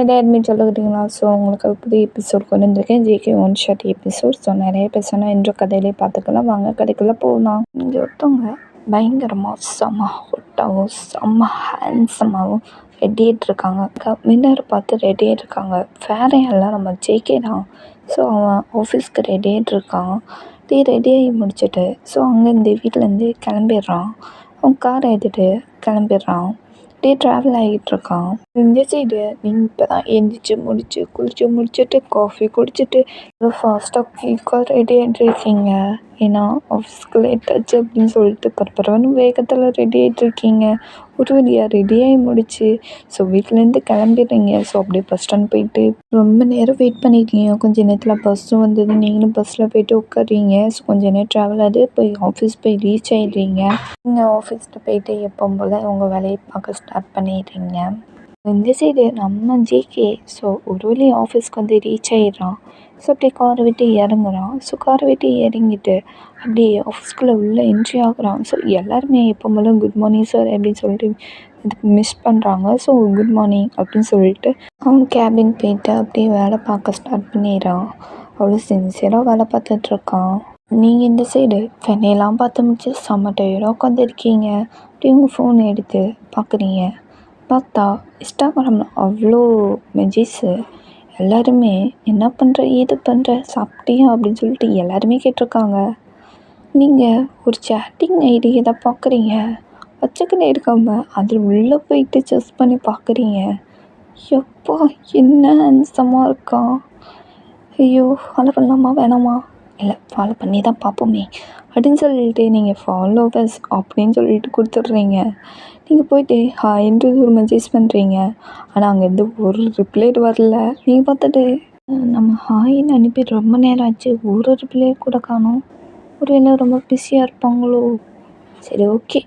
Admit சொல்லிக்கிட்டீங்களா? So உங்களுக்கு புதிய episode கொண்டு வந்திருக்கேன். JK one shot episode. So நிறைய பேசணும் என்ற கதையிலே பார்த்துக்கலாம். வாங்க கதைக்குள்ளே போகலாம். இங்கே ஒருத்தவங்க பயங்கரமாக செம்ம ஹொட்டாகவும் செம்ம ஹேண்ட்ஸமாகவும் ரெடி ஆகிட்டு இருக்காங்க. வின்னர் பார்த்து ரெடி ஆகிட்டு இருக்காங்க. வேற எல்லாம் நம்ம ஜேகே தான். ஸோ அவன் ஆஃபீஸ்க்கு ரெடி ஆகிட்டு இருக்கான். ரெடி ஆகி முடிச்சுட்டு ஸோ அங்கேருந்து வீட்டிலேருந்து கிளம்பிடுறான். அவன் காரை எடுத்துகிட்டு கிளம்பிடுறான். ட்ராவல் ஆகிட்டு இருக்கான். இந்த சைடு நீங்கள் இப்போ தான் எழுந்திரிச்சு குளிச்சு முடிச்சுட்டு காஃபி குடிச்சிட்டு ஃபாஸ்ட்டாக குயிக்காக ரெடி ஆகிட்டு இருக்கீங்க. ஏன்னா ஆஃபீஸ்க்கு லேட் ஆச்சு அப்படின்னு சொல்லிட்டு பரபரன்னு வேகத்தில் ரெடி ஆகிட்டு இருக்கீங்க. ஒரு வழியாக ரெடி ஆகி முடிச்சு ஸோ வீட்டிலேருந்து கிளம்பிடுறீங்க. ஸோ அப்படியே பஸ் ஸ்டாண்ட் போயிட்டு ரொம்ப நேரம் வெயிட் பண்ணியிருக்கீங்க. கொஞ்சம் நேரத்தில் பஸ்ஸும் வந்தது. நீங்களும் பஸ்ஸில் போயிட்டு உட்காறீங்க. ஸோ கொஞ்சம் நேரம் ட்ராவல் ஆகுது. போய் ஆஃபீஸ் போய் ரீச் ஆகிடுறீங்க. நீங்கள் ஆஃபீஸில் போயிட்டு எப்போ போல் உங்கள் வேலையை பார்க்க ஸ்டார்ட் பண்ணிடுறீங்க. இந்த சைடு நம்ம ஜேகே ஸோ ஒரு வழி ஆஃபீஸ்க்கு வந்து ரீச் ஆகிடுறான். ஸோ அப்படியே காரை விட்டு இறங்குறான். ஸோ காரை விட்டு இறங்கிட்டு அப்படியே ஆஃபீஸ்க்குள்ளே உள்ளே என்ட்ரி ஆகுறான். ஸோ எல்லாருமே எப்போ போல குட் மார்னிங் சார் அப்படின்னு சொல்லிட்டு இதுக்கு மிஸ் பண்ணுறாங்க. ஸோ குட் மார்னிங் அப்படின்னு சொல்லிட்டு அவன் கேபின் போயிட்டு அப்படியே வேலை பார்க்க ஸ்டார்ட் பண்ணிடுறான். அவ்வளோ சின்சியராக வேலை பார்த்துட்ருக்கான். நீங்கள் இந்த சைடு வெண்ணையெல்லாம் பார்த்து முடிச்சு செம்ம டயர்டாக உட்காந்துருக்கீங்க. அப்படியே உங்கள் ஃபோன் எடுத்து பார்க்குறீங்க. பார்த்தா இன்ஸ்டாகிராமில் அவ்வளோ மெசேஜஸு. எல்லாருமே என்ன பண்ணுற ஏது பண்ணுற சாப்பிட்டியா அப்படின்னு சொல்லிட்டு எல்லாருமே கேட்டிருக்காங்க. நீங்கள் ஒரு சேட்டிங் ஐடி எதை பார்க்குறீங்க. பச்சைக்கண்ணை எடுக்காமல் அதில் உள்ளே போயிட்டு செஸ் பண்ணி பார்க்குறீங்க. எப்பா என்ன ஹேண்ட்ஸமாக இருக்கான். ஐயோ ஃபாலோ பண்ணலாமா வேணாமா? இல்லை ஃபாலோ பண்ணி தான் பார்ப்போமே அப்படின்னு சொல்லிட்டு நீங்கள் ஃபாலோவர்ஸ் அப்படின்னு சொல்லிட்டு கொடுத்துட்றீங்க. நீங்கள் போயிட்டு ஹாய்ன்றது ஒரு மெசேஜ் பண்ணுறீங்க. ஆனால் அங்கேருந்து ஒரு ரிப்ளை வரல. நீங்கள் பார்த்துட்டு நம்ம ஹாயின்னு அனுப்பி ரொம்ப நேரம் ஆச்சு, ஒரு ரிப்ளை கூட காணோம். ஒரு வேளை ரொம்ப பிஸியாக இருப்பாங்களோ. சரி ஓகே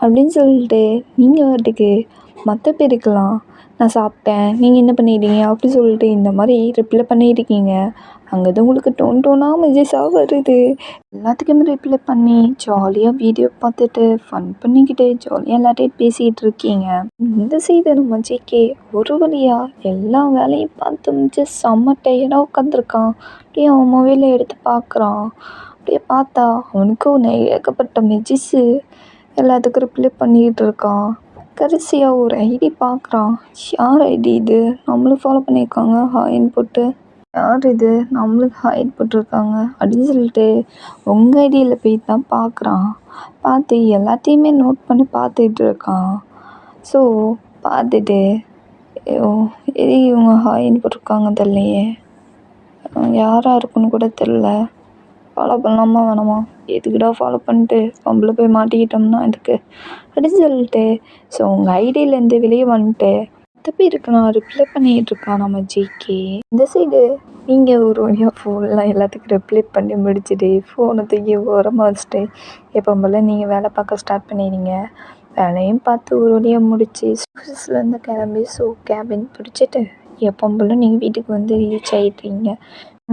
அப்படின்னு சொல்லிட்டு நீங்கள் வாட்டுக்கு மற்ற பேருக்கெல்லாம் நான் சாப்பிட்டேன், நீங்கள் என்ன பண்ணிட்டீங்க அப்படி சொல்லிட்டு இந்த மாதிரி ரிப்ளை பண்ணியிருக்கீங்க. அங்கேருந்து உங்களுக்கு டோனாக மெசேஜாக வருது. எல்லாத்துக்குமே ரிப்ளை பண்ணி ஜாலியாக வீடியோ பார்த்துட்டு ஃபன் பண்ணிக்கிட்டு ஜாலியாக எல்லாத்தையும் பேசிகிட்டு இருக்கீங்க. இந்த சைடு நம்ம ஜேகே ஒரு வழியாக எல்லா வேலையும் பார்த்து முடிச்சு செம்ம டயர்டாக உட்காந்துருக்கான். அப்படியே அவன் மொபைலை எடுத்து பார்க்குறான். அப்படியே பார்த்தா அவனுக்கு ஏகப்பட்ட மெசேஜு எல்லாத்துக்கும் ரிப்ளை பண்ணிக்கிட்டு இருக்கான். கடைசியாக ஒரு ஐடி பார்க்குறான். யார் ஐடி இது? நம்மளும் ஃபாலோ பண்ணியிருக்காங்க ஹாய்ன்னு போட்டு. யார் இது நம்மளுக்கு ஹாய்ன்னு போட்டிருக்காங்க அப்படின்னு சொல்லிட்டு உங்கள் ஐடியில் போய் தான் பார்க்குறான். பார்த்து எல்லாத்தையுமே நோட் பண்ணி பார்த்துட்டு இருக்கான். ஸோ பார்த்துட்டு எது இவங்க ஹாய்ன்னு போட்டிருக்காங்க தெரியலையே, யாராக இருக்குன்னு கூட தெரில. ஃபாலோ பண்ணலாமா வேணாமா? எதுக்குடா ஃபாலோ பண்ணிட்டு நம்மள போய் மாட்டிக்கிட்டோம்னா இதுக்கு அப்படின்னு சொல்லிட்டு ஸோ உங்கள் ஐடியிலேருந்து வெளியே வந்துட்டு மற்ற பேருக்கு நான் ரிப்ளை பண்ணிகிட்டு இருக்கான் நம்ம ஜேகே. இந்த சைடு நீங்கள் ஒரு வழியாக ஃபோன்லாம் எல்லாத்துக்கும் ரிப்ளை பண்ணி முடிச்சுட்டு ஃபோனை தூக்கி ஓரமாக வச்சுட்டு எப்போ போல் நீங்கள் வேலை பார்க்க ஸ்டார்ட் பண்ணிடுங்க. வேலையும் பார்த்து ஒரு வழியாக முடிச்சு ஆஃபீஸ்லேருந்து கிளம்பி ஸோ கேபின் பிடிச்சிட்டு எப்போ போல் நீங்கள் வீட்டுக்கு வந்து ரீச் ஆகிடுறீங்க.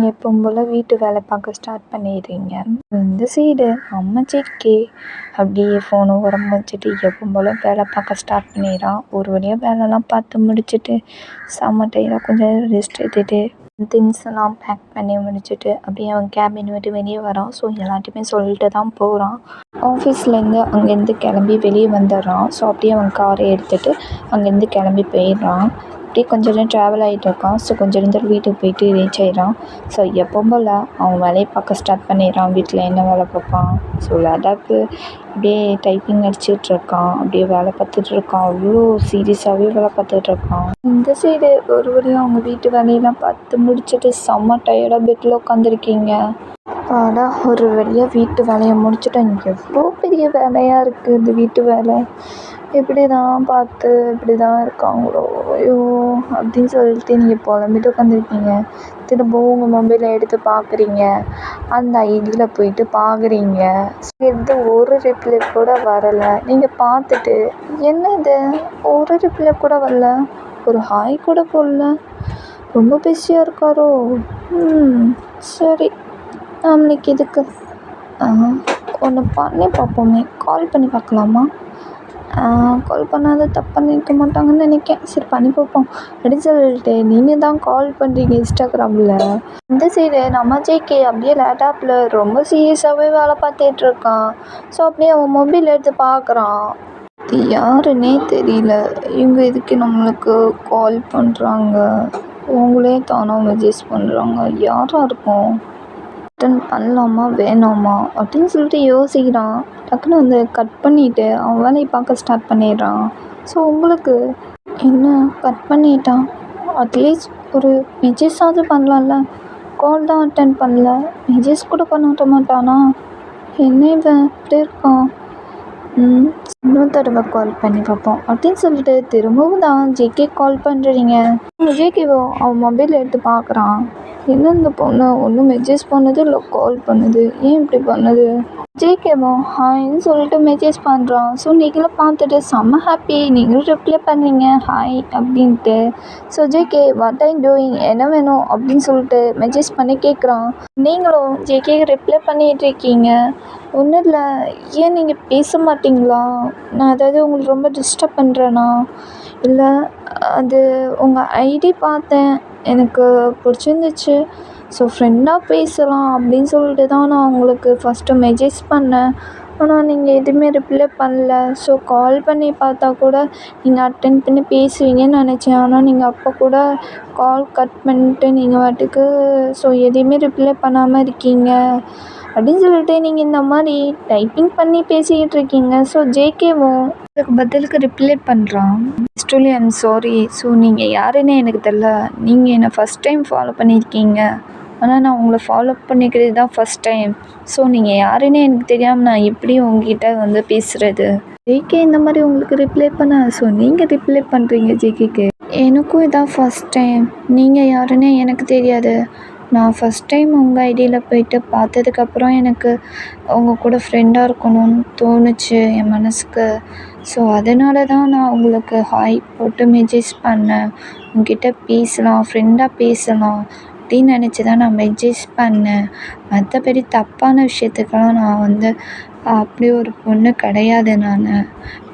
எப்போ போல் வீட்டு வேலை பார்க்க ஸ்டார்ட் பண்ணிடுறீங்க. இந்த சைடு நம்ம ஜேகே அப்படியே ஃபோனை உரமாக வச்சுட்டு எப்போ போல் வேலை பார்க்க ஸ்டார்ட் பண்ணிடுறான். ஒரு வழியாக வேலைலாம் பார்த்து முடிச்சுட்டு செம்ம டயர்டாக கொஞ்சம் ரெஸ்ட் எடுத்துகிட்டு திங்ஸ் எல்லாம் பேக் பண்ணி முடிச்சுட்டு அப்படியே அவன் கேபின் விட்டு வெளியே வரான். ஸோ எல்லாத்தையுமே சொல்லிட்டு தான் போகிறான். ஆஃபீஸ்லேருந்து அங்கேருந்து கிளம்பி வெளியே வந்துடுறான். ஸோ அப்படியே அவன் காரை எடுத்துகிட்டு அங்கேருந்து கிளம்பி போயிடுறான். அப்படியே கொஞ்சம் நேரம் ட்ராவல் ஆகிட்டு இருக்கான். ஸோ கொஞ்சம் நேரத்தில் வீட்டுக்கு போயிட்டு ரீச் ஆகிடான். ஸோ எப்போ போல் அவன் வேலையை பார்க்க ஸ்டார்ட் பண்ணிடுறான். வீட்டில் என்ன வேலை பார்ப்பான். ஸோ லேப்டாப்பு அப்படியே டைப்பிங் அடிச்சிட்ருக்கான். அப்படியே வேலை பார்த்துட்ருக்கான். அவ்வளோ சீரியஸாகவே வேலை பார்த்துட்ருக்கான். இந்த சைடு ஒரு வழியாக அவங்க வீட்டு வேலையெல்லாம் பார்த்து முடிச்சுட்டு செம்ம டயர்டாக பெட்டில் உட்காந்துருக்கீங்க. ஆனால் ஒரு வழியாக வீட்டு வேலையை முடிச்சுட்டேன். எவ்வளோ பெரிய வேலையாக இருக்குது இந்த வீட்டு வேலை. எப்படி தான் பார்த்து இப்படி தான் இருக்காங்களோ ஐயோ அப்படின்னு சொல்லிட்டு நீங்கள் புலம்பிட்டு உட்காந்துருக்கீங்க. திரும்பவும் உங்கள் மொபைலை எடுத்து பார்க்குறீங்க. அந்த ஐடியில் போயிட்டு பார்க்குறீங்க. எந்த ஒரு ரிப்ளை கூட வரலை. நீங்கள் பார்த்துட்டு என்ன இது ஒரு ரிப்ளை கூட வரல, ஒரு ஹாய் கூட போடல, ரொம்ப பிஸியாக இருக்காரோ. சரி நம்மளுக்கு இதுக்கு ஒன்று பண்ணி பார்ப்போமே, கால் பண்ணி பார்க்கலாமா? கால் பண்ணாத தப்பு பண்ணியிருக்க மாட்டாங்கன்னு நினைக்கிறேன். சரி பண்ணி பார்ப்போம் அப்படின்னு சொல்லிட்டு நீங்கள் தான் கால் பண்ணுறீங்க இன்ஸ்டாகிராமில். இந்த சைடு நம்ம ஜேகே அப்படியே லேப்டாப்பில் ரொம்ப சீரியஸாகவே வேலை பார்த்துட்ருக்கான். ஸோ அப்படியே அவன் மொபைல் எடுத்து பார்க்குறான். இது யாருன்னே தெரியல. இவங்க எதுக்கு நம்மளுக்கு கால் பண்ணுறாங்க? அவங்களே தானாக மெசேஜ் பண்ணுறாங்க. யாராக இருக்கும்? அட்டன் பண்ணலாமா வேணாமா அப்படின்னு சொல்லிட்டு யோசிக்கிறான். டக்குன்னு வந்து கட் பண்ணிவிட்டு அவன் வேலையை பார்க்க ஸ்டார்ட் பண்ணிடுறான். ஸோ உங்களுக்கு என்ன கட் பண்ணிட்டான்? அட்லீஸ்ட் ஒரு மெசேஜாவது பண்ணலாம்ல. கால் தான் அட்டன் பண்ணல, மெசேஜ் கூட பண்ண மாட்டானா? என்ன இவன் இப்படி இருக்கான்? இன்னொரு தடவை கால் பண்ணி பார்ப்போம் அப்படின்னு சொல்லிட்டு திரும்பவும் தான் ஜேகே கால் பண்ணுறீங்க. ஜேகேவோ அவன் மொபைல் எடுத்து பார்க்குறான். என்ன இந்த பொண்ணு ஒன்றும் மெசேஜ் பண்ணது இல்லை கால் பண்ணுது, ஏன் இப்படி பண்ணுது? ஜேகேவோ ஹாய்ன்னு சொல்லிட்டு மெசேஜ் பண்ணுறான். ஸோ நீங்களும் பார்த்துட்டு செம்ம ஹாப்பி, நீங்களும் ரிப்ளை பண்ணீங்க ஹாய் அப்படின்ட்டு. So JK what I doing, என்ன வேணும் அப்படின்னு சொல்லிட்டு மெசேஜ் பண்ணி கேட்குறான். நீங்களும் ஜேகே ரிப்ளை பண்ணிகிட்டு இருக்கீங்க. ஒன்றும் இல்லை, ஏன் நீங்கள் பேச மாட்டிங்களா? நான் அதாவது உங்களுக்கு ரொம்ப டிஸ்டர்ப் பண்ணுறேனா? இல்லை, அது உங்கள் ஐடி பார்த்தேன், எனக்கு பிடிச்சிருந்துச்சு. ஸோ ஃப்ரெண்டாக பேசலாம் அப்படின்னு சொல்லிட்டு தான் நான் உங்களுக்கு ஃபஸ்ட்டு மெசேஜ் பண்ணேன். ஆனால் நீங்கள் எதுவுமே ரிப்ளை பண்ணல. ஸோ கால் பண்ணி பார்த்தா கூட நீங்கள் அட்டென்ட் பண்ணி பேசுவீங்கன்னு நினச்சேன். ஆனால் நீங்கள் அப்போ கூட கால் கட் பண்ணிட்டு நீங்கள் பாட்டுக்கு ஸோ எதையுமே ரிப்ளை பண்ணாமல் இருக்கீங்க அப்படின்னு சொல்லிட்டு நீங்கள் இந்த மாதிரி டைப்பிங் பண்ணி பேசிக்கிட்டு இருக்கீங்க. ஸோ ஜேகேவும் அதுக்கு பதிலுக்கு ரிப்ளை பண்ணுறான். ஸ்டோலி ஐம் சாரி. ஸோ நீங்கள் யாருன்னு எனக்கு தெரில. நீங்கள் என்னை ஃபஸ்ட் டைம் ஃபாலோ பண்ணியிருக்கீங்க, ஆனால் நான் உங்களை ஃபாலோ பண்ணிக்கிறது தான் ஃபஸ்ட் டைம். ஸோ நீங்கள் யாருன்னே எனக்கு தெரியாமல் நான் எப்படி உங்ககிட்ட வந்து பேசுகிறது? ஜேகே இந்த மாதிரி உங்களுக்கு ரிப்ளை பண்ண, ஸோ நீங்கள் ரிப்ளை பண்ணுறீங்க ஜேகேக்கு. எனக்கும் இதான் ஃபஸ்ட் டைம், நீங்கள் யாருன்னே எனக்கு தெரியாது. நான் ஃபஸ்ட் டைம் உங்கள் ஐடியில் போயிட்டு பார்த்ததுக்கப்புறம் எனக்கு உங்கள் கூட ஃப்ரெண்டாக இருக்கணும்னு தோணுச்சு என் மனசுக்கு. ஸோ அதனால தான் நான் உங்களுக்கு ஹாய் போட்டு மெசேஜ் பண்ணேன். உங்ககிட்ட பேசலாம், ஃப்ரெண்டாக பேசலாம் அப்படின்னு நினச்சி தான் நான் மெசேஜ் பண்ணேன். மற்றபடி தப்பான விஷயத்துக்கெல்லாம் நான் வந்து அப்படி ஒரு பொண்ணு கிடையாது நான்.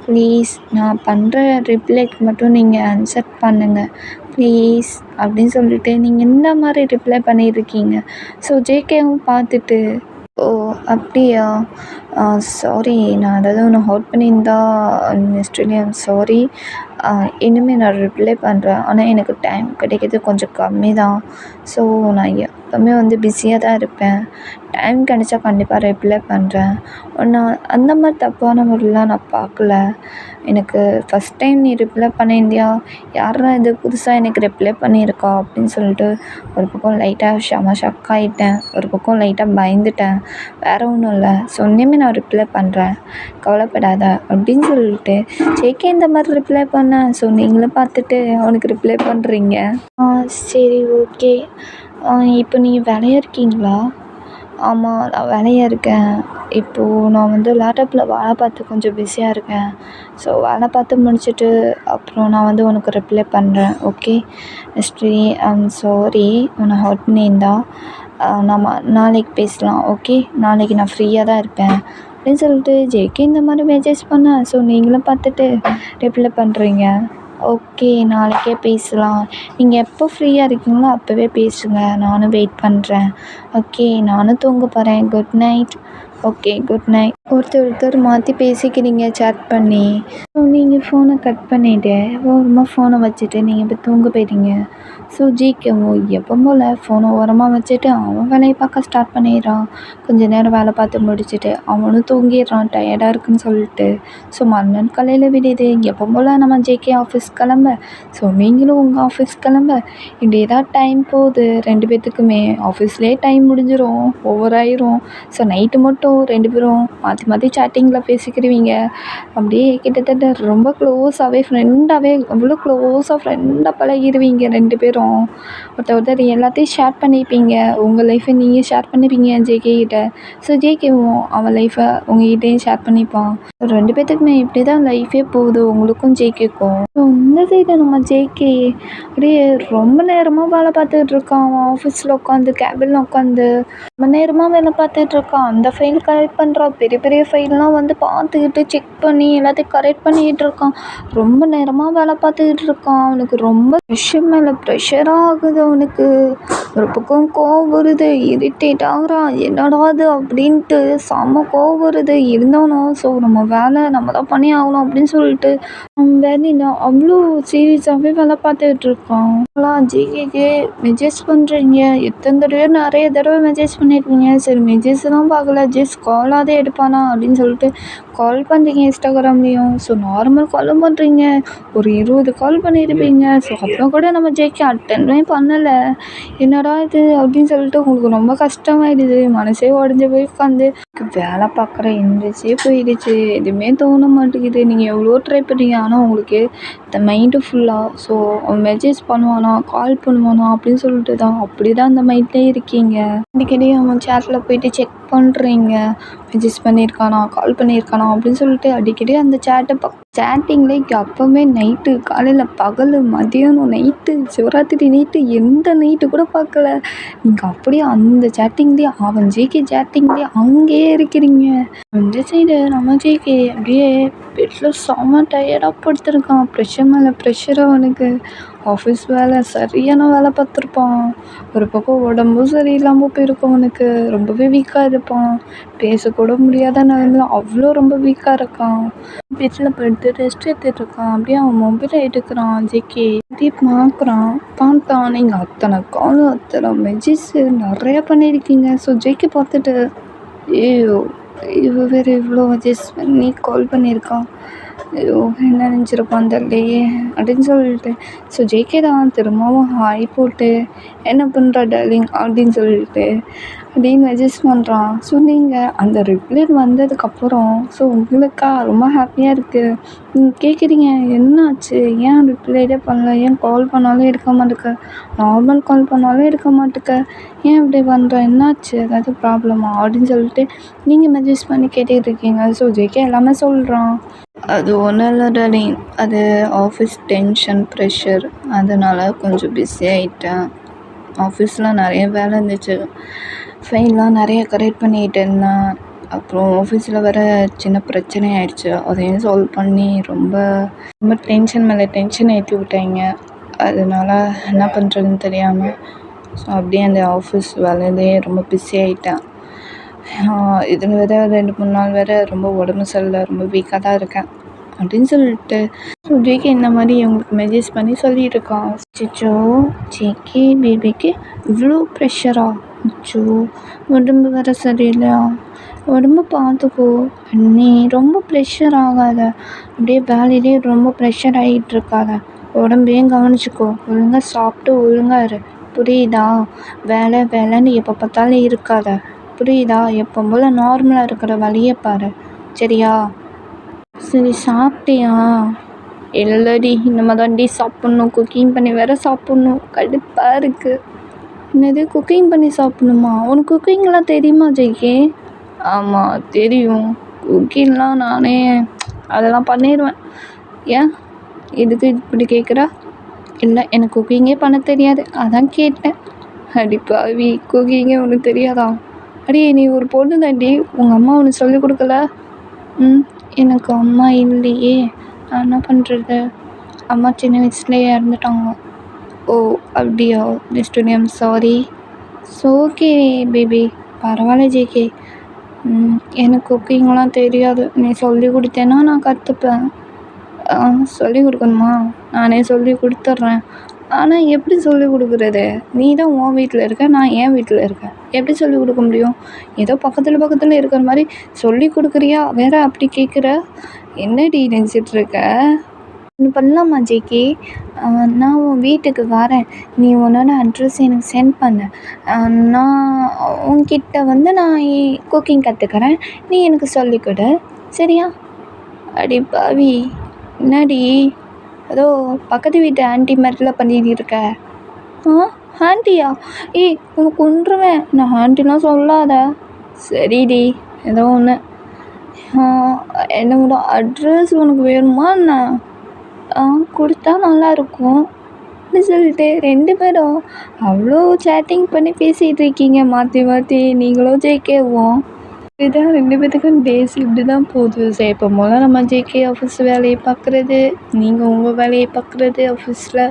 ப்ளீஸ் நான் பண்ணுற ரிப்ளைக்கு மட்டும் நீங்கள் ஆன்சர் பண்ணுங்கள் ப்ளீஸ் அப்படின்னு சொல்லிட்டு நீங்கள் இந்த மாதிரி ரிப்ளை பண்ணியிருக்கீங்க. ஸோ ஜேகேவும் பார்த்துட்டு ஓ அப்படியா, சாரி, நான் அதாவது ஒன்று ஹர்ட் பண்ணியிருந்தா நெக்ஸ்ட் ஐம் சாரி. இனிமேல் நான் ரிப்ளை பண்ணுறேன். ஆனால் எனக்கு டைம் கிடைக்கிறது கொஞ்சம் கம்மி தான். ஸோ நான் எப்போவுமே வந்து பிஸியாக தான் இருப்பேன். டைம் கிடைச்சா கண்டிப்பாக ரிப்ளை பண்ணுறேன். நான் அந்த மாதிரி தப்பான முறையெலாம் நான் பார்க்கல. எனக்கு ஃபஸ்ட் டைம் நீ ரிப்ளை பண்ணியிருந்தியா, யாரா இது புதுசாக எனக்கு ரிப்ளை பண்ணியிருக்கா அப்படின்னு சொல்லிட்டு ஒரு பக்கம் லைட்டாக ஷாக் ஆகிட்டேன், ஒரு பக்கம் லைட்டாக பயந்துட்டேன். வேறு ஒன்றும் இல்லை, ஸோ இனிமேல் நான் ரிப்ளை பண்ணுறேன், கவலைப்படாத அப்படின்னு சொல்லிட்டு ஜேகே இந்த மாதிரி ரிப்ளை பண்ணேன். ஸோ நீங்களும் பார்த்துட்டு அவனுக்கு ரிப்ளை பண்ணுறீங்க. சரி ஓகே. இப்போ நீங்கள் வேலையாக இருக்கீங்களா? ஆமாம், நான் வேலையாக இருக்கேன். இப்போது நான் வந்து லேப்டாப்பில் வேலை பார்த்து கொஞ்சம் பிஸியாக இருக்கேன். ஸோ வேலை பார்த்து முடிச்சுட்டு அப்புறம் நான் வந்து உனக்கு ரிப்ளை பண்ணுறேன். ஓகே நெக்ஸ்ட்டு ஐம் சாரி உன்னை ஹர்ட் பண்ணியிருந்தா. நம்ம நாளைக்கு பேசலாம். ஓகே, நாளைக்கு நான் ஃப்ரீயாக தான் இருப்பேன் அப்படின்னு சொல்லிட்டு ஜேகே இந்த மாதிரி மெசேஜ் பண்ணேன். ஸோ நீங்களும் பார்த்துட்டு ரிப்ளை பண்ணுறீங்க. ஓகே, நாளைக்கே பேசலாம். நீங்கள் எப்போ ஃப்ரீயாக இருக்கீங்களோ அப்போவே பேசுங்க, நானும் வெயிட் பண்ணுறேன். ஓகே, நானும் தூங்க போகிறேன். Good night. Okay good night. ஒருத்தர் மாற்றி பேசிக்கிறீங்க சேட் பண்ணி. ஸோ நீங்கள் ஃபோனை கட் பண்ணிவிட்டு ஓரமாக ஃபோனை வச்சுட்டு நீங்கள் இப்போ தூங்க போயிட்டீங்க. ஸோ ஜேகேவும் எப்போ போல் ஃபோனை ஓரமாக வச்சுட்டு அவன் வேலையை பார்க்க ஸ்டார்ட் பண்ணிடுறான். கொஞ்சம் நேரம் வேலை பார்த்து முடிச்சுட்டு அவனும் தூங்கிடுறான் டயர்டாக இருக்குன்னு சொல்லிட்டு. ஸோ மறுநாள் காலையில் விடியுது. எப்போ போல் நம்ம ஜேகே ஆஃபீஸ் கிளம்ப, ஸோ நீங்களும் உங்கள் ஆஃபீஸ் கிளம்ப. இப்படியே தான் டைம் போகுது. 2 பேர்த்துக்குமே ஆஃபீஸ்லேயே டைம் முடிஞ்சிடும், ஓவராயிரும். ஸோ நைட்டு மட்டும் 2 பேரும் மாற்றி மாற்றி சேட்டிங்கில் பேசிக்கிடுவீங்க. அப்படியே கிட்டத்தட்ட ரொம்ப க்ளோஸாகவே ஃப்ரெண்டாகவே அவ்வளோ க்ளோஸாக ஃப்ரெண்டாக பழகிடுவீங்க 2 பேரும். ஒருத்தர் எல்லாத்தையும் ஷேர் பண்ணிப்பீங்க. உங்கள் லைஃப்பை நீங்கள் ஷேர் பண்ணிப்பீங்க ஜேகே கிட்ட. ஸோ ஜேகேவும் அவன் லைஃப்பை உங்ககிட்டையும் ஷேர் பண்ணிப்பான். 2 பேர்த்துக்குமே இப்படி தான் லைஃபே போகுது, உங்களுக்கும் ஜேகேக்கும். ஸோ இந்த சைடு நம்ம ஜேகே அப்படியே ரொம்ப நேரமாக வேலை பார்த்துட்டு இருக்கான். அவன் ஆஃபீஸில் உட்காந்து கேபினில் உட்காந்து ரொம்ப நேரமாக வேலை பார்த்துட்ருக்கான். அந்த ஃபைல் ஃபைல் கரெக்ட் பண்ணுறான். பெரிய பெரிய ஃபைல்லாம் வந்து பார்த்துக்கிட்டு செக் பண்ணி எல்லாத்தையும் கரெக்ட் பண்ணிக்கிட்டு இருக்கான். ரொம்ப நேரமாக வேலை பார்த்துக்கிட்டு இருக்கான். அவனுக்கு ரொம்ப ப்ரெஷர் மேலே ப்ரெஷராக ஆகுது அவனுக்கு. ஒரு பக்கம் கோவம் வருது, இரிட்டேட் ஆகுறான். என்னடா அது அப்படின்ட்டு செம்ம கோவம் வருது. இருந்தாலும் ஸோ நம்ம வேலை நம்ம தான் பண்ணி ஆகணும் அப்படின்னு சொல்லிட்டு அவன் வேலையில் அவ்வளோ சீரியஸாகவே வேலை பார்த்துக்கிட்டு இருக்கான். ஜிகேக்கு மெசேஜ் பண்ணுறீங்க, எத்தனை தடவை நிறைய தடவை மெசேஜ் பண்ணியிருக்கீங்க. சரி மெசேஜ் தான் பார்க்கல, ஜஸ்ட் காலாகவே எடுப்பானா அப்படின்னு சொல்லிட்டு கால் பண்ணுறீங்க இன்ஸ்டாகிராம்லேயும். ஸோ நார்மல் காலும் பண்ணுறீங்க, ஒரு 20 கால் பண்ணியிருப்பீங்க. ஸோ அப்புறம் கூட நம்ம ஜேகே அட்டெண்டே பண்ணலை. என்னடா இது அப்படின்னு சொல்லிட்டு உங்களுக்கு ரொம்ப கஷ்டமாயிடுது. மனசே உடஞ்சி போய் உட்காந்து வேலை பார்க்குற இன்ட்ரெஸ்டே போயிடுச்சு. எதுவுமே தோண மாட்டேங்குது. நீங்கள் எவ்வளோ ட்ரை பண்ணுறீங்க, ஆனால் உங்களுக்கு இந்த மைண்டு ஃபுல்லாக ஸோ அவன் மெசேஜ் பண்ணுவானா கால் பண்ணுவானா அப்படின்னு சொல்லிட்டு தான் அப்படி தான் அந்த மைண்ட்லேயே இருக்கீங்க. அடிக்கடி அவன் சேட்டில் போயிட்டு செக் பண்ணுறீங்க, மெசேஜ் பண்ணியிருக்கானா கால் பண்ணியிருக்கானா அப்படின்னு சொல்லிட்டு அடிக்கடி அந்த சேட்டிங்கில் அப்போவே நைட்டு காலையில் பகல் மதியானம் நைட்டு சிவராத்திரி நைட்டு எந்த நைட்டு கூட பார்க்கல. நீங்கள் அப்படியே அந்த சேட்டிங்லேயே அவன் ஜேகே சேட்டிங்லேயே அங்கேயே இருக்கிறீங்க. அந்த சைடு நம்ம ஜேகே அப்படியே பெட்டில் செம்ம டயர்டாக படுத்துருக்கான். ப்ரெஷர் மேலே ப்ரெஷராக அவனுக்கு. ஆஃபீஸ் வேலை சரியான வேலை பார்த்துருப்பான். ஒரு பக்கம் உடம்பும் சரியில்லாமல் போயிருக்கும் அவனுக்கு. ரொம்பவே வீக்காக இருப்பான். பேசக்கூட முடியாத நிலைமையில அவ்வளோ ரொம்ப வீக்காக இருக்கான். பெட்டில் படுத்து ரெஸ்ட் எடுத்துகிட்டு இருக்கான். அப்படியே அவன் மொபைலை எடுக்கிறான் ஜேகே. பார்த்தா நீங்கள் அத்தனை காலும் அத்தனை மெசேஜ் நிறையா பண்ணியிருக்கீங்க. ஸோ ஜேகே பார்த்துட்டு ஐயோ இவ வேறு இவ்வளோ மெசேஜ் பண்ணி கால் பண்ணியிருக்கான், ஐயோ என்ன நினச்சிருப்பான் தெரியலையே அப்படின்னு சொல்லிட்டு ஸோ ஜேகே தான் திரும்பவும் ஹாய் போட்டு என்ன பண்ணுற டார்லிங் அப்படின்னு சொல்லிட்டு அப்படின்னு மெசேஜ் பண்ணுறான். ஸோ நீங்கள் அந்த ரிப்ளை வந்ததுக்கப்புறம் ஸோ உங்களுக்கா ரொம்ப ஹாப்பியாக இருக்குது. நீங்கள் கேட்குறீங்க என்னாச்சு, ஏன் ரிப்ளைடே பண்ணல, ஏன் கால் பண்ணாலும் எடுக்க மாட்டேக்க, நார்மல் கால் பண்ணாலும் எடுக்க மாட்டேக்க, ஏன் இப்படி பண்ணுற, என்னாச்சு ஏதாவது ப்ராப்ளமா அப்படின்னு சொல்லிட்டு நீங்கள் மெசேஜ் பண்ணி கேட்டுக்கிட்டு இருக்கீங்க. ஸோ ஜேகே எல்லாமே சொல்கிறான். அது ஒன்றும் இல்லை டார்லிங், அது ஆஃபீஸ் டென்ஷன் ப்ரெஷர், அதனால் கொஞ்சம் பிஸி ஆகிட்டேன். ஆஃபீஸில் நிறைய வேலை இருந்துச்சு, ஃபைல்லாம் நிறைய கரெக்ட் பண்ணிக்கிட்டு இருந்தேன். அப்புறம் ஆஃபீஸில் வேறு சின்ன பிரச்சனை ஆயிடுச்சு, அதையும் சால்வ் பண்ணி ரொம்ப ரொம்ப டென்ஷன் மேலே டென்ஷன் ஏற்றி விட்டாங்க. அதனால் என்ன பண்ணுறதுன்னு தெரியாமல் ஸோ அப்படியே அந்த ஆஃபீஸ் வேலையிலே ரொம்ப பிஸி ஆகிட்டேன். இதில் வேறு 2-3 நாள் வேறு ரொம்ப உடம்பு சரியில்லை, ரொம்ப வீக்காக தான் இருக்கேன் அப்படின்னு சொல்லிட்டு ஸோ ஜேகே இந்த மாதிரி உங்களுக்கு மெசேஜ் பண்ணி சொல்லியிருக்கான். அச்சோ ஜேகே பேபிக்கு இவ்வளோ ப்ரெஷரா, அச்சோ உடம்பு வேறு சரியில்லையா, உடம்பு பார்த்துக்கோ நீ, ரொம்ப ப்ரெஷர் ஆகாத, அப்படியே வேலையிலே ரொம்ப ப்ரெஷர் ஆகிட்டு இருக்காத, உடம்பையும் கவனிச்சிக்கோ, ஒழுங்காக சாப்பிட்டு ஒழுங்காக இரு, புரியுதா, வேலை வேலைன்னு எப்போ பார்த்தாலும் இருக்காத, புரியுதா, எப்போ போல் நார்மலாக இருக்கிற வழியை பாரு, சரியா. சரி சாப்பிட்டியா, இல்லடி இனிமே தாண்டி சாப்பிட்ணும், குக்கிங் பண்ணி வேற சாப்பிட்ணும், கடுப்பாக இருக்குது. என்னது குக்கிங் பண்ணி சாப்பிட்ணுமா, உனக்கு குக்கிங்லாம் தெரியுமா ஜேகே. ஆமாம் தெரியும், குக்கிங்லாம் நானே அதெல்லாம் பண்ணிடுவேன். ஏன் இதுக்கு இப்படி கேட்குறா. இல்லை எனக்கு குக்கிங்கே பண்ண தெரியாது அதான் கேட்டேன். அடிப்பாவி குக்கிங்கே உனக்கு தெரியாதா, அடி நீ ஒரு பொண்ணு தாண்டி, உங்கள் அம்மா உனக்கு சொல்லிக் கொடுக்கல. எனக்கு அம்மா இல்லையே, நான் என்ன பண்ணுறது, அம்மா சின்ன வயசுலேயே இறந்துட்டாங்க. ஓ அப்படியா, mister I'm sorry. So okay baby, பரவாயில்ல ஜேகே, எனக்கு குக்கிங்லாம் தெரியாது, நீ சொல்லி கொடுத்தேன்னா நான் கற்றுப்பேன். சொல்லி கொடுக்கணுமா, நானே சொல்லி கொடுத்துட்றேன். ஆனால் எப்படி சொல்லி கொடுக்குறது, நீ தான் உன் வீட்டில் இருக்க, நான் என் வீட்டில் இருக்கேன், எப்படி சொல்லி கொடுக்க முடியும். ஏதோ பக்கத்தில் இருக்கிற மாதிரி சொல்லி கொடுக்குறியா வேற அப்படி கேட்குற, என்னடி நினச்சிட்ருக்க. ஒன்று பண்ணலாமா ஜேகே, நான் உன் வீட்டுக்கு வரேன், நீ உன்னோட அட்ரஸ் எனக்கு சென்ட் பண்ணு, நான் உன்கிட்ட வந்து நான் குக்கிங் கற்றுக்கிறேன், நீ எனக்கு சொல்லிக் கொடு சரியா. அடி பாவி என்னடி ஏதோ பக்கத்து வீட்டு ஆண்டி மாதிரிலாம் பண்ணிட்டு இருக்க. ஆண்டியா, ஏய் உனக்கு கொன்றுவேன், நான் ஆண்டிலாம் சொல்லாத. சரிடி ஏதோ ஒன்று, என்னோட அட்ரஸ் உனக்கு வேணுமா என்ன, கொடுத்தா நல்லாயிருக்கும் அப்படி சொல்லிட்டு 2 பேரும் அவ்வளோ சேட்டிங் பண்ணி பேசிகிட்டு இருக்கீங்க மாற்றி மாற்றி, நீங்களும் ஜேகேவும். இப்படிதான் 2 பேத்துக்கும் டேஸ் இப்படி தான் போகுது. சரி எப்போ போல நம்ம ஜேகே ஆஃபீஸ் வேலையை பார்க்குறது, நீங்கள் உங்கள் வேலையை பார்க்குறது ஆஃபீஸில்.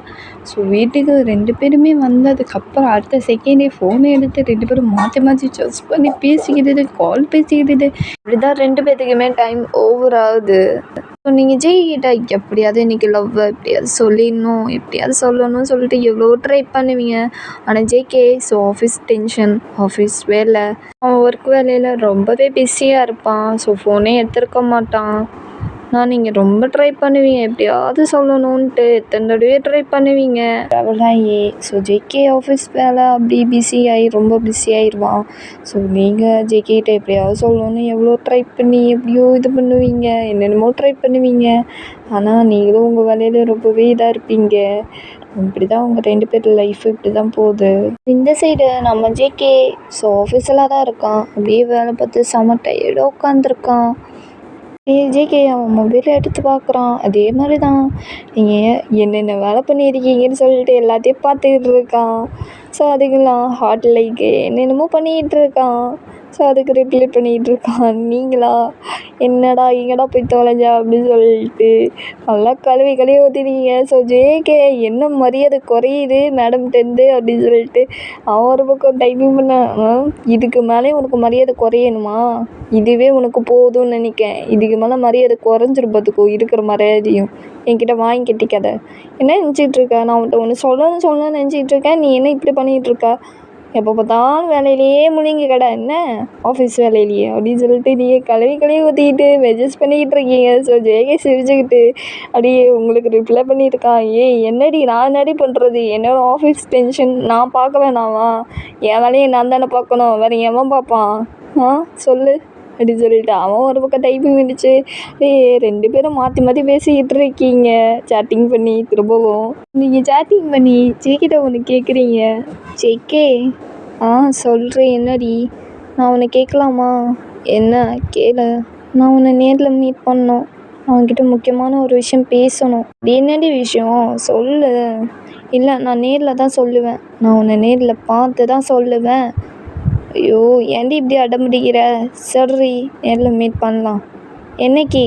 ஸோ வீட்டுக்கு 2 பேருமே வந்ததுக்கப்புறம் அடுத்த செகண்டே ஃபோனை எடுத்து 2 பேரும் மாற்றி மாற்றி சர்ச் பண்ணி பேசிக்கிட்டது, கால் பேசிக்கிட்டது, இப்படி தான் 2 பேத்துக்குமே டைம் ஓவர் ஆகுது. ஸோ நீங்கள் ஜெய்கிட்ட எப்படியாவது இன்றைக்கி லவ்வை எப்படியாவது சொல்லிடணும், எப்படியாவது சொல்லணும்னு சொல்லிட்டு எவ்வளோ ட்ரை பண்ணுவீங்க. ஆனால் JK so office tension, office வேலை, அவன் ஒர்க் வேலையில் ரொம்பவே பிஸியாக இருப்பான். ஸோ ஃபோனே எடுத்திருக்க மாட்டான். நீங்கள் ரொம்ப ட்ரை பண்ணுவீங்க எப்படியாவது சொல்லணுன்ட்டு, எத்தனை தடவை ட்ரை பண்ணுவீங்க. ட்ராவல் ஆகி ஸோ ஜேகே ஆஃபீஸ் வேலை அப்படி பிஸி ஆகி ரொம்ப பிஸி ஆயிடுவான். ஸோ நீங்கள் ஜேகேகிட்ட எப்படியாவது சொல்லணும்னு எவ்வளோ ட்ரை பண்ணி எப்படியோ இது பண்ணுவீங்க, என்னென்னமோ ட்ரை பண்ணுவீங்க. ஆனால் நீங்களும் உங்கள் வேலையில் ரொம்பவே இதாக இருப்பீங்க. இப்படி தான் உங்கள் 2 பேர் லைஃப் இப்படி தான் போகுது. இந்த சைடு நம்ம ஜேகே ஸோ ஆஃபீஸில் தான் இருக்கான். அப்படியே வேலை பார்த்து செம டயர்டாக உட்காந்துருக்கான். ஜேகே அவன் மொபைலை எடுத்து பார்க்குறான். அதே மாதிரி தான் நீங்கள் என்னென்ன வேலை பண்ணியிருக்கீங்கன்னு சொல்லிட்டு எல்லாத்தையும் பார்த்துக்கிட்டு இருக்கான். ஸோ அதுக்கெல்லாம் ஹார்ட் லைக்கு என்னென்னமோ பண்ணிக்கிட்டு இருக்கான். ஸோ அதுக்கு ரிப்ளை பண்ணிக்கிட்டு இருக்கான். நீங்களா என்னடா எங்கடா போய் தொலைஞ்சா அப்படின்னு சொல்லிட்டு நல்லா கழுவி கழுவி ஊற்றினீங்க. ஸோ ஜேகே என்ன மரியாதை குறையுது மேடம்கிட்டேருந்து அப்படின்னு சொல்லிட்டு அவன் ஒரு பக்கம் டைப்பிங் பண்ண, இதுக்கு மேலே உனக்கு மரியாதை குறையணுமா, இதுவே உனக்கு போதும்னு நினைக்கேன், இதுக்கு மேலே மரியாதை குறைஞ்சிரும் பார்த்துக்கோ, இருக்கிற மரியாதையும் என்கிட்ட வாங்கி கட்டிக்காத. என்ன நினச்சிட்டு இருக்க, நான் உன்கிட்ட ஒன்று சொல்லணும்னு நினச்சிட்டு இருக்கேன், நீ என்ன இப்படி பண்ணிகிட்டு இருக்க, எப்போ பார்த்தாலும் வேலையிலேயே முழுங்கி கடை என்ன ஆஃபீஸ் வேலையிலேயே அப்படின்னு சொல்லிட்டு நீங்கள் கழுவி ஊற்றிக்கிட்டு மெசேஜ் பண்ணிக்கிட்டு இருக்கீங்க. ஸோ ஜேகே சிரிச்சுக்கிட்டு அப்படியே உங்களுக்கு ரிப்ளை பண்ணியிருக்கான். என்னடி நான் என்னடி பண்ணுறது, என்னோடய ஆஃபீஸ் டென்ஷன் நான் பார்க்க வேணாமா, என் வேலையை நான் தானே பார்க்கணும், வேறு எவன் பார்ப்பான் சொல்லு அப்படின்னு சொல்லிட்டு அவன் ஒரு பக்கம் டைப்பிங் பண்ணிச்சு. 2 பேரும் மாற்றி மாற்றி பேசிக்கிட்டு இருக்கீங்க சேட்டிங் பண்ணி. திரும்பவும் நீங்கள் சேட்டிங் பண்ணி ஜேகிட்ட ஒன்று கேட்குறீங்க. ஜேகே சொல்கிறேன் என்னடி, நான் உன்னை கேட்கலாமா, என்ன கேளு, நான் உன்னை நேரில் மீட் பண்ணணும், அவன்கிட்ட முக்கியமான ஒரு விஷயம் பேசணும். என்னடி விஷயம் சொல்லு. இல்லை நான் நேரில் தான் சொல்லுவேன், நான் உன்னை நேரில் பார்த்து தான் சொல்லுவேன். ஐயோ ஏன்டி இப்படி அடம்பிடிக்கிற, சரி நேரில் மீட் பண்ணலாம். என்னைக்கு,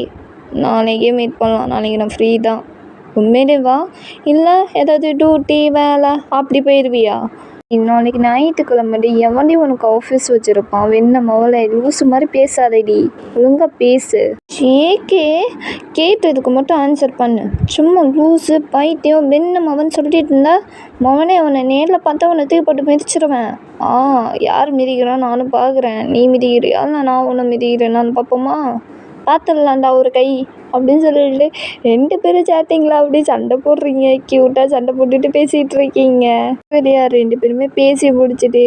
நாளைக்கே மீட் பண்ணலாம், நாளைக்கு நான் ஃப்ரீ தான். உண்மையிலே வா, இல்லை ஏதாவது டியூட்டி வேலை அப்படி போயிடுவியா, நாளைக்கு ஞாயிற்றுக்கிழமைடி, எவன்டி உனக்கு ஆஃபீஸ் வச்சுருப்பான், வெண்ண மவளை லூசு மாதிரி பேசாதடி, ஒழுங்காக பேசு. ஜேகே கேட்டதுக்கு மட்டும் ஆன்சர் பண்ணு, சும்மா லூஸு பைத்தியம் வெண்ண மவன் சொல்லிட்டு இருந்தா மவனே அவனை நேரில் பார்த்தா உன்னை தூக்கி போட்டு மிதிச்சிருவேன். யார் மிதிக்கிறான் நானும் பார்க்குறேன், நீ மிதிக்கிறியா இல்லை நான் உன்னை மிதிக்கிறேன்னான்னு பார்ப்போமா, பார்த்துடலாண்டா ஒரு கை அப்படின்னு சொல்லிட்டு 2 பேரும் சேட்டிங்கில் அப்படியே சண்டை போடுறீங்க. க்யூட்டாக சண்டை போட்டுட்டு பேசிகிட்டு இருக்கீங்க. சரியா 2 பேருமே பேசி முடிச்சுட்டு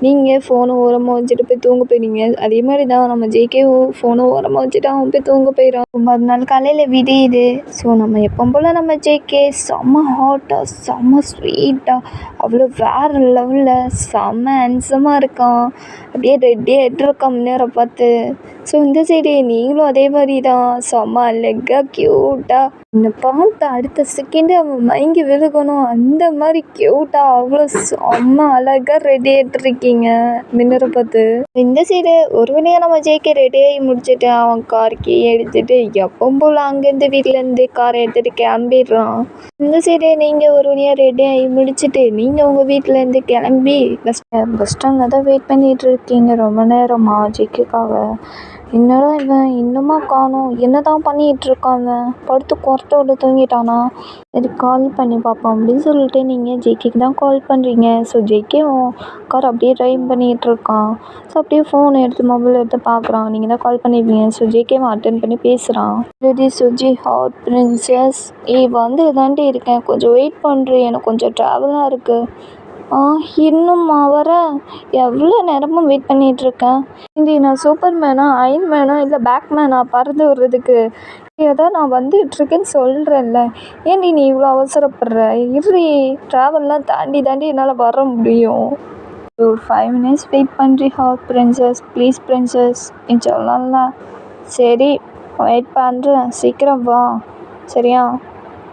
நீங்கள் ஃபோனை ஓரமாக வச்சுட்டு போய் தூங்க போயிடுங்க. அதே மாதிரி தான் நம்ம ஜேகே ஃபோனை ஓரமாக வச்சுட்டு அவன் போய் தூங்க போயிடும். மறுநாள் காலையில் விடியுது. ஸோ நம்ம எப்போ போல் நம்ம ஜேகே செம்ம ஹாட்டாக செம்ம ஸ்வீட்டாக அவ்வளோ வேறு லெவலில் செம்ம ஹேண்ட்ஸமாக இருக்கான். அப்படியே ரெடியாக எடுத்துருக்கான் நேரம் பார்த்து. ஸோ இந்த சைடு நீங்களும் அதே மாதிரி தான் செம்ம அழகாக க்யூட்டாக என்னை பார்த்து அடுத்த செகண்டே அவன் மயங்கி விழுகணும் அந்த மாதிரி க்யூட்டாக அவ்வளோ செம்ம அழகாக ரெடி ஆகிட்டுருக்கீங்க மின்னரை பார்த்து. இந்த சைடு ஒரு வழியாக நம்ம ஜேகே ரெடியாகி முடிச்சுட்டு அவன் கார் கீ எடுத்துகிட்டு எப்பவும் போல் அங்கேருந்து வீட்டிலேருந்து காரை எடுத்துகிட்டு கிளம்பிடுறான். இந்த சைடு நீங்கள் ஒரு வழியாக ரெடியாகி முடிச்சுட்டு நீங்கள் உங்கள் வீட்டிலேருந்து கிளம்பி பஸ் ஸ்டாண்டில் தான் வெயிட் பண்ணிகிட்டு இருக்கீங்க ரொம்ப நேரமாக ஜேகேக்காக. என்னடா இவன் இன்னுமா காணோம், என்ன தான் பண்ணிகிட்டு இருக்கான், படுத்து கொரட்டோட தூங்கிட்டானா, சரி கால் பண்ணி பார்ப்போம் அப்படின்னு சொல்லிட்டு நீங்கள் ஜேகேக்கு தான் கால் பண்ணுறீங்க. ஸோ ஜேகேவும் கார் அப்படியே ட்ரைவ் பண்ணிகிட்டு இருக்கான். ஸோ அப்படியே ஃபோன் எடுத்து மொபைல் எடுத்து பார்க்குறான். நீங்கள் தான் கால் பண்ணியிருப்பீங்க. ஸோ ஜேகேவும் அட்டன் பண்ணி பேசுகிறான். ரெடி சுஜி ஹாட் பிரின்சஸ், வந்து இதாண்டி இருக்கேன், கொஞ்சம் வெயிட் பண்ணுறேன், எனக்கு கொஞ்சம் ட்ராவலாக இருக்குது. இன்னும்மா வர, எவ்வளோ நேரமும் வெயிட் பண்ணிகிட்ருக்கேன். இது நான் சூப்பர் மேனா அயன் மேனா இல்லை பேக் மேனா பறந்து விடுறதுக்கு, ஏதோ நான் வந்துட்டுருக்கேன்னு சொல்கிறேன்ல, ஏன்டி நீ இவ்வளோ அவசரப்படுற, இரு ட்ராவல்லாம் தாண்டி என்னால் வர முடியும். ஒரு 5 minutes வெயிட் பண்ணுறி ஹாட் பிரின்சஸ், ப்ளீஸ் பிரின்சஸ் நீ சொல்லலாம். சரி வெயிட் பண்ணுறேன், சீக்கிரம் வா சரியா.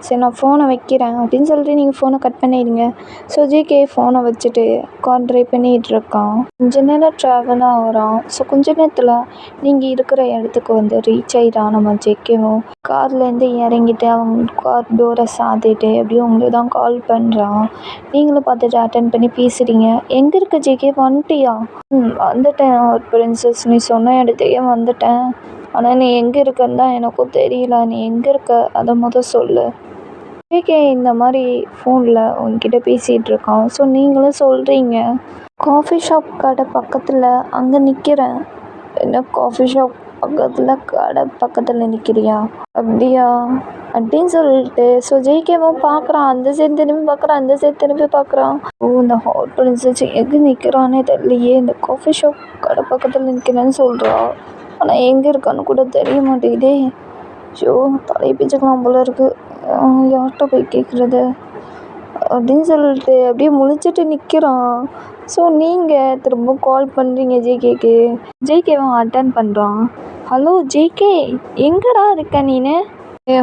சரி நான் ஃபோனை வைக்கிறேன் அப்படின்னு சொல்லிட்டு நீங்கள் ஃபோனை கட் பண்ணிடுங்க. ஸோ ஜேகே ஃபோனை வச்சுட்டு கார் ட்ரைவ் பண்ணிகிட்ருக்கான். கொஞ்ச நேரம் ட்ராவல் ஆகிறான். ஸோ கொஞ்ச நேரத்தில் நீங்கள் இருக்கிற இடத்துக்கு வந்து ரீச் ஆகிட்டான் நம்ம ஜேகேவும். கார்லேருந்து இறங்கிட்டு அவங்க கார் டோரை சாத்திட்டு அப்படியே உங்களுக்கு தான் கால் பண்ணுறான். நீங்களும் பார்த்துட்டு அட்டன் பண்ணி பேசுகிறீங்க. எங்கே இருக்க ஜேகே, வந்துட்டியா? வந்துட்டேன் பிரின்சஸ், நீ சொன்ன இடத்துக்கே வந்துட்டேன். ஆனால் நீ எங்கே இருக்கன்னு தான் எனக்கும் தெரியல. நீ எங்கே இருக்க அதை சொல்லு. ஜேகே இந்த மாதிரி ஃபோனில் உங்ககிட்ட பேசிகிட்டு இருக்கான். ஸோ நீங்களும் சொல்கிறீங்க, காஃபி ஷாப் கடை பக்கத்தில் அங்கே நிற்கிறேன். என்ன காஃபி ஷாப் பக்கத்தில் கடை பக்கத்தில் நிற்கிறியா? அப்படியா அப்படின்னு சொல்லிட்டு ஸோ ஜேகேவும் பார்க்குறான். அந்த சைடு திரும்பி பார்க்குறான், அந்த சைடு திரும்பி பார்க்குறான். இந்த ஹாட் பிரின்சஸ் எங்கே நிற்கிறானே தெரியலையே. இந்த காஃபி ஷாப் கடை பக்கத்தில் நிற்கிறேன்னு சொல்கிறா. ஆனால் எங்கே இருக்கான்னு கூட தெரிய மாட்டேங்குதே. ஷோ தலையை பிச்சுக்கலாம் போல இருக்குது. யார்கிட்ட போய் கேட்குறது அப்படின்னு சொல்லிட்டு அப்படியே முழிச்சிட்டு நிற்கிறான். ஸோ நீங்கள் திரும்ப கால் பண்ணுறீங்க ஜேகேக்கு. ஜேகேவும் அட்டன் பண்ணுறான். ஹலோ ஜேகே, எங்கடா இருக்க நீனு?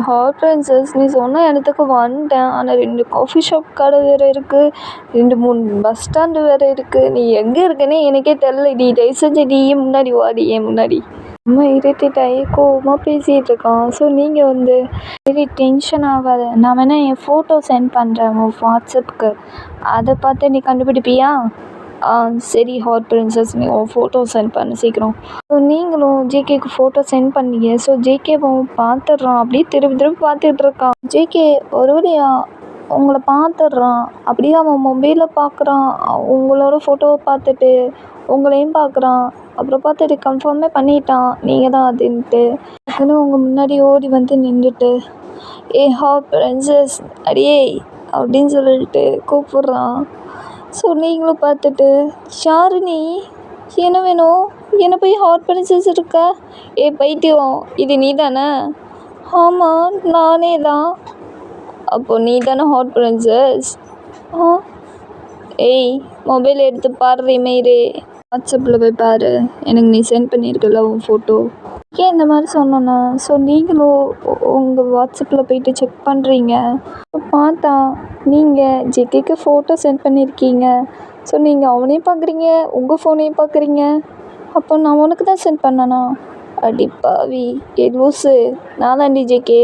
ஹாட் பிரின்சஸ், நீ சொன்ன இடத்துக்கு வந்துட்டேன். ஆனால் 2 காஃபி ஷாப் கடை வேறு இருக்குது, 2-3 பஸ் ஸ்டாண்டு வேறு இருக்குது. நீ எங்கே இருக்கேன்னே எனக்கே தெரில. நீ தயவு செஞ்சு நீயே முன்னாடி வாடி, ஏன் முன்னாடி. ரொம்ப இரிட்டேட் ஆகி கோவமாக பேசிகிட்டு இருக்கான். ஸோ நீங்கள் வந்து சரி டென்ஷன் ஆகாத, நான் வேணால் என் ஃபோட்டோ சென்ட் பண்ணுறேன் உன் வாட்ஸ்அப்புக்கு, அதை பார்த்து நீ கண்டுபிடிப்பியா? சரி ஹாட் பிரின்சஸ், நீ உன் ஃபோட்டோ சென்ட் பண்ண சீக்கிரம். ஸோ நீங்களும் ஜேகேக்கு ஃபோட்டோ சென்ட் பண்ணீங்க. ஸோ ஜேகேவும் பார்த்துட்றான். அப்படியே திருப்பி பார்த்துட்டு இருக்கான். ஜேகே ஒரு வழியா உங்களை பார்த்துட்றான். அப்படியே அவன் மொபைலில் பார்க்குறான். உங்களோட ஃபோட்டோவை பார்த்துட்டு உங்களையும் பார்க்குறான். அப்புறம் பார்த்துட்டு கன்ஃபார்மே பண்ணிட்டான் நீங்கள் தான் அதுன்ட்டு. டக்குன்னு உங்கள் முன்னாடி ஓடி வந்து நின்றுட்டு ஹாட் பிரின்சஸ் அடியே அப்படின்னு சொல்லிட்டு கூப்பிட்றான். ஸோ நீங்களும் பார்த்துட்டு யாரு நீ, என்ன வேணும், என்ன போய் ஹாட் பிரின்சஸ் இருக்க? பைத்தியம், இது நீ தானே? ஆமாம் நானே தான். அப்போ நீ தானே ஹாட் பிரின்சஸ்? மொபைல் எடுத்து பாரு, மெயிரு வாட்ஸ்அப்பில் போய் பாரு, எனக்கு நீ சென்ட் பண்ணியிருக்கல உன் ஃபோட்டோ. ஏன் இந்த மாதிரி சொன்னோன்னா, ஸோ நீங்களும் உங்கள் வாட்ஸ்அப்பில் போயிட்டு செக் பண்ணுறீங்க. பார்த்தா நீங்கள் ஜேகேக்கு ஃபோட்டோ சென்ட் பண்ணியிருக்கீங்க. ஸோ நீங்கள் அவனையும் பார்க்குறீங்க, உங்கள் ஃபோனையும் பார்க்குறீங்க. அப்போ நான் உனக்கு தான் சென்ட் பண்ணனா? அடிப்பாவி, லூஸு, நான் தாண்டி ஜேகே.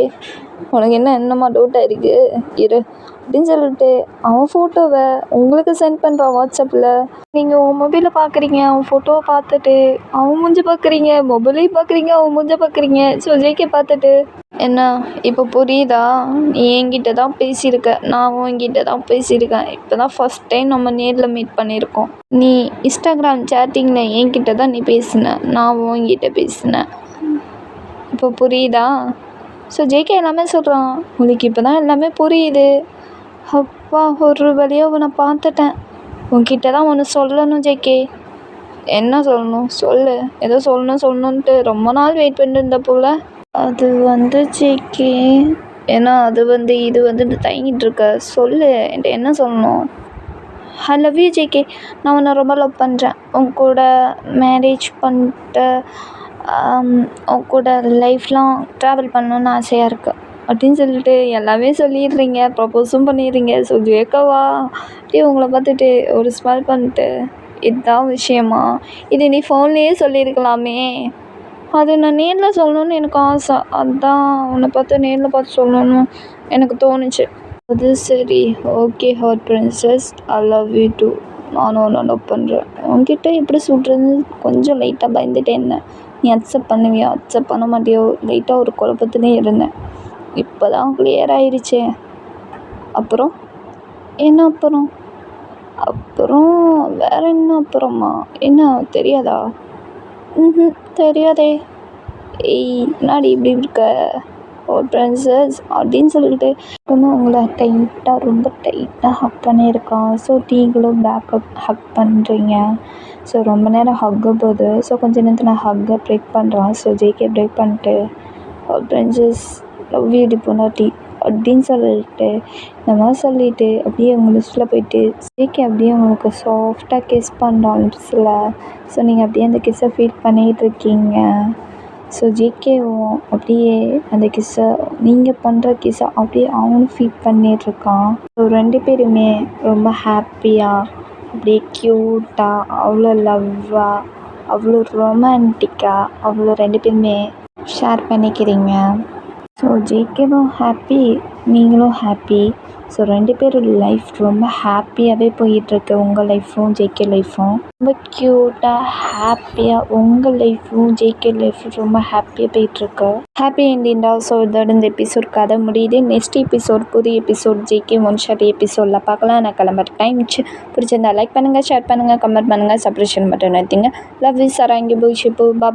உனக்கு என்னம்மா டவுட்டாக இருக்குது இரு அப்படின்னு சொல்லிட்டு அவன் ஃபோட்டோவை உங்களுக்கு சென்ட் பண்ணுறான் வாட்ஸ்அப்பில். நீங்கள் உன் மொபைலில் பார்க்குறீங்க, அவன் ஃபோட்டோவை பார்த்துட்டு அவன் மூஞ்ச பார்க்குறீங்க, மொபைலையும் பார்க்குறீங்க, அவன் மூஞ்ச பார்க்குறீங்க. ஸோ ஜேகே பார்த்துட்டு என்ன இப்போ புரியுதா? நீ என்கிட்ட தான் பேசியிருக்க, நான் உன்கிட்ட தான் பேசியிருக்கேன். இப்போ தான் ஃபஸ்ட் டைம் நம்ம நேரில் மீட் பண்ணியிருக்கோம். நீ இன்ஸ்டாகிராம் சேட்டிங்கில் என்கிட்ட தான் நீ பேசின, நான் உன்கிட்ட பேசினேன். இப்போ புரியுதா? ஸோ ஜேகே எல்லாமே சொல்கிறான். உங்களுக்கு இப்போ தான் எல்லாமே புரியுது. அப்பா, ஒரு வழியாக உன்னை பார்த்துட்டேன். உன்கிட்ட தான் ஒன்று சொல்லணும் ஜேகே. என்ன சொல்லணும் சொல்லு. ஏதோ சொல்லணுன்ட்டு ரொம்ப நாள் வெயிட் பண்ணிருந்த போல். அது வந்து ஜேகே, ஏன்னா இது வந்து தயங்கிட்டு இருக்க. சொல்லு, என்கிட்ட என்ன சொல்லணும்? ஐ லவ் யூ ஜேகே. நான் உன்னை ரொம்ப லவ் பண்ணுறேன். உன் கூட மேரேஜ் பண்ணிட்டு உன் கூட லைஃப்லாம் ட்ராவல் பண்ணணுன்னு ஆசையாக இருக்குது அப்படின்னு சொல்லிட்டு எல்லாமே சொல்லிடுறீங்க, ப்ரப்போஸும் பண்ணிடுறீங்க. ஸோ ஜேகேவா அப்படியே உங்களை பார்த்துட்டு ஒரு ஸ்மைல் பண்ணிட்டு, இதுதான் விஷயமா? இது நீ ஃபோன்லேயே சொல்லியிருக்கலாமே. அது நான் நேரில் சொல்லணுன்னு எனக்கு ஆசை, அதுதான் உன்னை பார்த்து நேரில் பார்த்து சொல்லணுன்னு எனக்கு தோணுச்சு. அது சரி, okay hot princess, I love you too. நானும் ஒன்று லவ் பண்ணுறேன். உன்கிட்ட எப்படி சொல்கிறதுன்னு கொஞ்சம் லைட்டாக பயந்துட்டே இருந்தேன். நீ அக்செப்ட் பண்ணுவியா, அக்செப்ட் பண்ண மாட்டியோ, லைட்டாக ஒரு குழப்பத்துலேயே இருந்தேன். இப்போ தான் கிளியர் ஆயிடுச்சே. அப்புறம் என்ன? அப்புறம் வேறு என்ன? அப்புறமா என்ன தெரியாதா? தெரியாதே. முன்னாடி இப்படி இருக்க ஒரு பிரின்சஸ் அப்படின்னு சொல்லிட்டு இன்னும் உங்களை ரொம்ப டைட்டாக ஹக் பண்ணியிருக்கான். ஸோ நீங்களும் பேக்கப் ஹக் பண்ணுறீங்க. ஸோ ரொம்ப நேரம் ஹக்கு போகுது. ஸோ கொஞ்ச நேரத்தில் ஹக்கை பிரேக் பண்ணுறான். ஸோ ஜேகே பிரேக் பண்ணிட்டு ஒரு பிரின்சஸ் லவ் யூ டி பொண்டாட்டி அப்படின்னு சொல்லிட்டு இந்த மாதிரி சொல்லிவிட்டு அப்படியே உங்கள் லிஸ்ட்டில் போயிட்டு ஜேகே அப்படியே உங்களுக்கு சாஃப்டாக கிஸ் பண்ணுறான் லிப்ஸில். ஸோ நீங்கள் அப்படியே அந்த கிஸ்ஸை ஃபீல் பண்ணிகிட்டு இருக்கீங்க. ஸோ ஜேகேவும் அப்படியே அந்த கிஸ்ஸை நீங்கள் பண்ணுற கிஸ்ஸை அப்படியே அவனும் ஃபீல் பண்ணிகிட்ருக்கான். ஸோ 2 பேருமே ரொம்ப ஹாப்பியாக அப்படியே க்யூட்டாக அவ்வளோ லவ்வாக அவ்வளோ ரொமான்டிக்காக அவ்வளோ 2 பேருமே ஷேர் பண்ணிக்கிறீங்க. ஸோ ஜேகேவும் ஹாப்பி, நீங்களும் ஹாப்பி. ஸோ 2 பேரும் லைஃப் ரொம்ப ஹாப்பியாகவே போயிட்டுருக்கு. உங்கள் லைஃப்பும் ஜேகே லைஃப்பும் ரொம்ப க்யூட்டாக ஹாப்பியாக உங்கள் லைஃப்பும் ஜேகே லைஃப்பும் ரொம்ப ஹாப்பியாக போயிட்டுருக்கு. ஹாப்பி எண்டிங் தான். ஸோ இதோட இந்த எபிசோட் கதை முடியுது. நெக்ஸ்ட் எபிசோட் புது எபிசோட் ஜேகே ஒன் ஷாட் எபிசோடில் பார்க்கலாம். நான் கிளம்புற டைம் பிடிச்சிருந்தா லைக் பண்ணுங்கள், ஷேர் பண்ணுங்கள், கமெண்ட் பண்ணுங்கள், சப்ஸ்கிரிப்ஷன் பட்டன் எடுத்தீங்க. லவ் யூ சராங்கி பூ ஷிப்பு. பாய்.